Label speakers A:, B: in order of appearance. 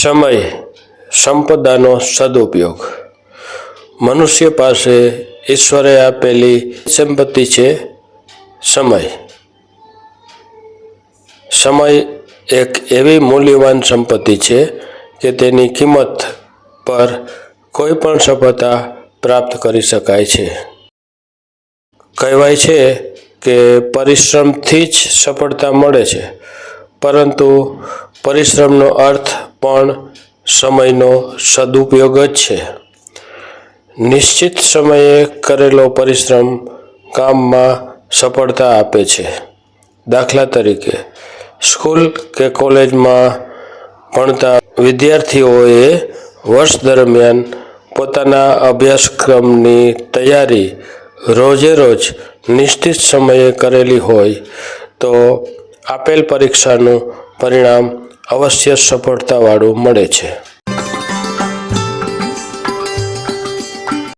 A: સમય સંપદાનો સદુપયોગ. મનુષ્ય પાસે ઈશ્વરે આપેલી સંપત્તિ છે સમય. સમય એક એવી મૂલ્યવાન સંપત્તિ છે કે તેની કિંમત પર કોઈ પણ સફળતા પ્રાપ્ત કરી શકાય છે. કહેવાય છે કે પરિશ્રમથી જ સફળતા મળે છે, પરંતુ પરિશ્રમનો અર્થ પણ સમયનો સદુપયોગ જ છે. નિશ્ચિત સમયે કરેલો પરિશ્રમ કામમાં સફળતા આપે છે. દાખલા તરીકે, સ્કૂલ કે કોલેજમાં ભણતા વિદ્યાર્થીઓએ વર્ષ દરમિયાન પોતાના અભ્યાસક્રમની તૈયારી રોજે રોજ નિશ્ચિત સમયે કરેલી હોય તો આપેલ પરીક્ષાનું પરિણામ અવશ્ય સફળતાવાળું મળે છે.